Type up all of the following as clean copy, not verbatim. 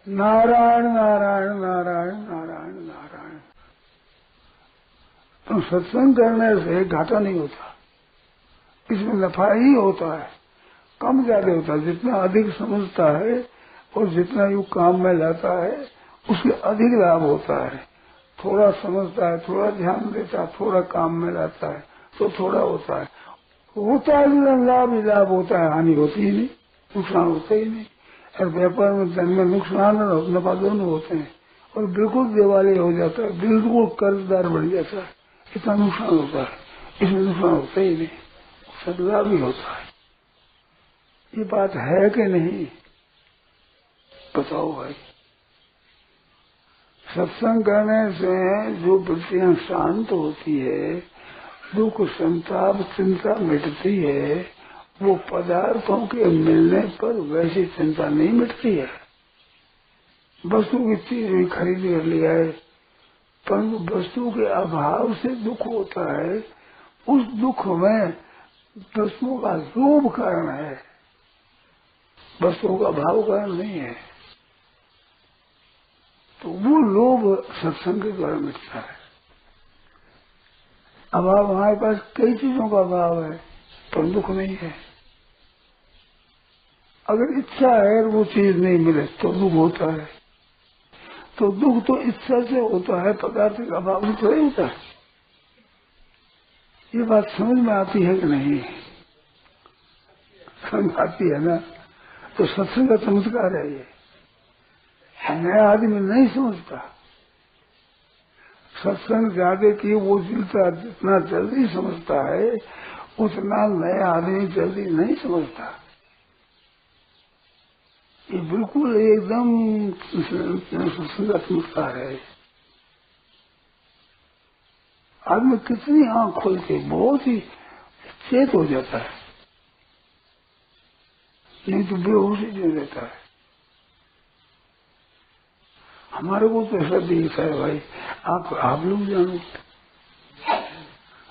नारायण नारायण नारायण नारायण नारायण। तो सत्संग करने से घाटा नहीं होता, इसमें नफा ही होता है, कम ज्यादा होता है। जितना अधिक समझता है और जितना यू काम में लाता है उसके अधिक लाभ होता है। थोड़ा समझता है, थोड़ा ध्यान देता है, थोड़ा काम में लाता है तो थोड़ा होता है। होता है लाभ ही लाभ होता है, हानि होती ही नहीं, नुकसान होता ही नहीं। और व्यापार में धन में नुकसान और नफा दोनों होते हैं और बिल्कुल दिवालिया हो जाता है, बिल्कुल कर्जदार बढ़ जाता है, इतना नुकसान होता है। इसमें नुकसान होता ही नहीं, सब लाभ ही होता है। ये बात है कि नहीं बताओ भाई। सत्संग करने से जो वृत्तियां शांत होती है, दुख संताप चिंता मिटती है, वो पदार्थों के मिलने पर वैसी चिंता नहीं मिटती है। वस्तु की चीज खरीद कर लिया है, परंतु वस्तु के अभाव से दुख होता है। उस दुख में वस्तुओं का लोभ कारण है, वस्तुओं का भाव कारण नहीं है। तो वो लोभ सत्संग के द्वारा मिटता है। अभाव हमारे पास कई चीजों का अभाव है पर दुख नहीं है। अगर इच्छा है वो चीज नहीं मिले तो दुख होता है, तो दुख तो इच्छा से होता है, पदार्थ का अभाव से थोड़ी होता है। ये बात समझ में आती है कि नहीं? समझ आती है ना? तो सत्संग का चमत्कार है ये। नया आदमी नहीं समझता। सत्संग ज्यादा की वो जितना जल्दी समझता है उतना नया आदमी जल्दी नहीं समझता। ये बिल्कुल एकदम सत्संग का चमत्कार है। आदमी कितनी आंख खोलते बहुत ही चेत हो जाता है, नहीं तो बेहोशी दे देता है। हमारे को तो ऐसा दिखता है भाई, आप लोग जानो,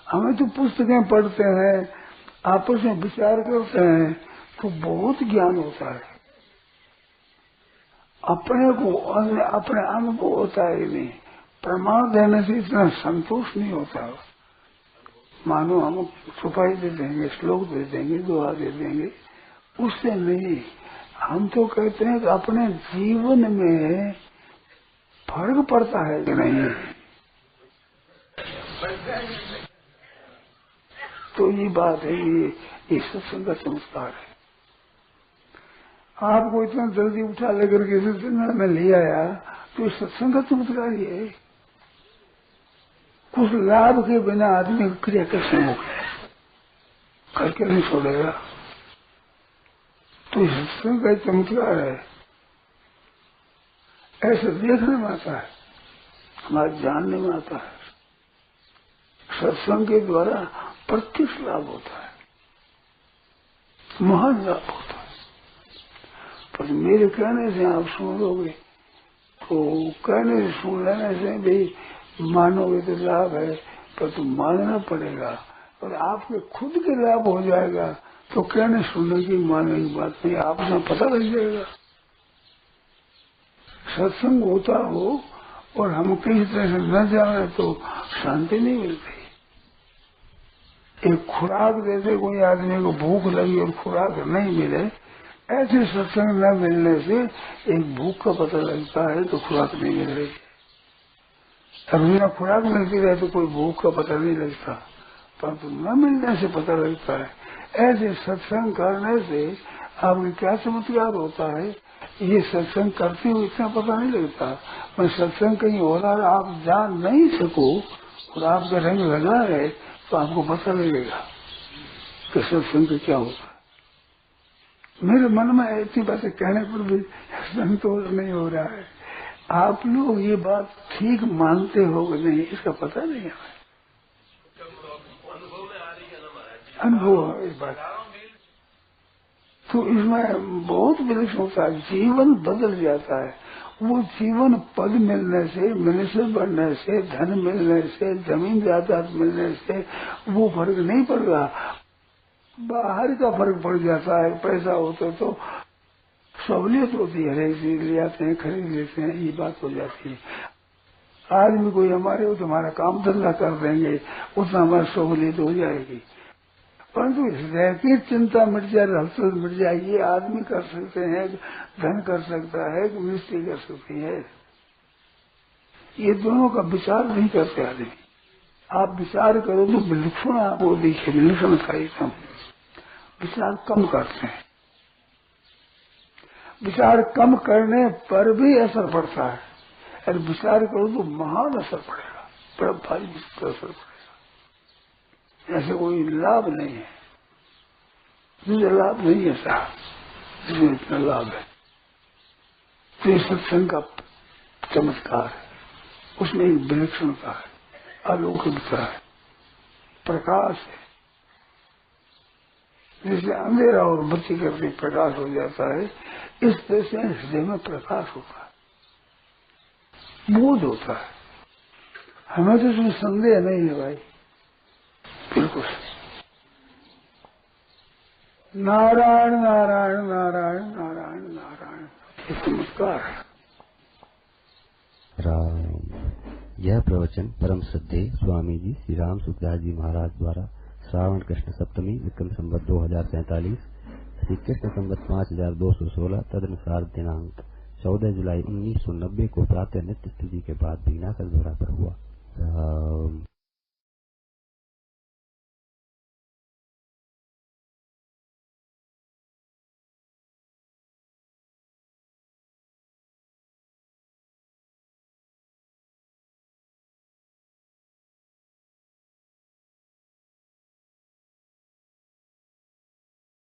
हमें तो पुस्तकें पढ़ते हैं, आपस में विचार करते हैं तो बहुत ज्ञान होता है। अपने को अपने अनुभव होता है नहीं, प्रमाण देने से इतना संतोष नहीं होता। मानो हम छुपाई दे देंगे, श्लोक दे देंगे, दुआ दे देंगे, उससे नहीं। हम तो कहते हैं कि अपने जीवन में फर्क पड़ता है कि नहीं। तो ये बात है, ये सत्संग का चमत्कार है। आपको इतना जल्दी उठा लेकर के सत्संग में ले आया तो ये सत्संग का चमत्कार ही है। कुछ लाभ के बिना आदमी क्रिया कैसे हो गया, करके नहीं छोड़ेगा। तो ये सत्संग का चमत्कार है। ऐसे देखने में आता है, हमारे जानने में आता है। सत्संग के द्वारा प्रत्यक्ष लाभ होता है, महान लाभ होता है। पर मेरे कहने से आप सुन लोगे तो कहने से सुन लेने से भी मानोगे तो लाभ है, पर तुम मानना पड़ेगा। और आपके खुद के लाभ हो जाएगा तो कहने सुनने की मानने की बात नहीं, आपने पता लग जाएगा। सत्संग होता हो और हम किसी तरह से न जाए तो शांति नहीं मिलती। एक खुराक जैसे कोई आदमी को भूख लगी और खुराक नहीं मिले, ऐसे सत्संग न मिलने से एक भूख का पता लगता है तो खुराक नहीं मिल रही। अभी न खुराक मिलती रहे तो कोई भूख का पता नहीं लगता, परंतु न मिलने से पता लगता है। ऐसे सत्संग करने से आपको क्या चमत्कार होता है, ये सत्संग करते हुए इतना पता नहीं लगता। मैं सत्संग कहीं हो रहा है आप जान नहीं सको और आपका रंग लगा है तो आपको पता लगेगा कि सत्संग क्या होता है। मेरे मन में ऐसी बातें कहने पर भी संतोष नहीं हो रहा है। आप लोग ये बात ठीक मानते हो कि नहीं इसका पता नहीं है। अनुभव है इस बात, तो इसमें बहुत विलक्षण होता है, जीवन बदल जाता है। वो जीवन पद मिलने से, मिनिस्टर बनने से, धन मिलने से, जमीन जायदाद मिलने से वो फर्क नहीं पड़ रहा, बाहर का फर्क पड़ जाता है। पैसा होता तो सहूलियत होती है, हर एक चीज ले आते हैं, खरीद लेते हैं, ये बात हो जाती है। आदमी कोई हमारे हो तो हमारा काम धंधा कर देंगे, उतना हमारी सहूलियत हो जाएगी। परंतु हृदय की चिंता मिट जाए, हलचल मिट जाए, ये आदमी कर सकते हैं, धन कर सकता है, मिस्त्री कर सकती है। ये दोनों का विचार नहीं करते आदमी। आप विचार करो तो विलक्षण आपको दिखे, विलक्षण का एकदम विचार कम करते हैं। विचार कम करने पर भी असर पड़ता है, और विचार करो तो महान असर पड़ेगा, बड़ा भारी असर पड़ेगा। ऐसे कोई लाभ नहीं है, मुझे लाभ नहीं है साहब, मुझे इतना लाभ है। तो ये सत्संग का चमत्कार है, उसमें एक विलक्षणता है, अलौकिकता है, प्रकाश है। जैसे अंधेरा और बत्ती करके प्रकाश हो जाता है, इस तरह से हृदय में प्रकाश होता है, बोध होता है। हमें तो इसमें संदेह नहीं है भाई, बिल्कुल। नारायण नारायण नारायण नारायण नारायण, ये चमत्कार है। राम। यह प्रवचन परम श्रद्धेय स्वामी जी श्री राम सुखदास जी महाराज द्वारा श्रावण कृष्ण सप्तमी विक्रम संवत 2047 श्री कृष्ण संवत 5216 तदनुसार दिनांक 14 जुलाई 1990 को प्रातः नित्य स्तुति के बाद बीना कर पर हुआ।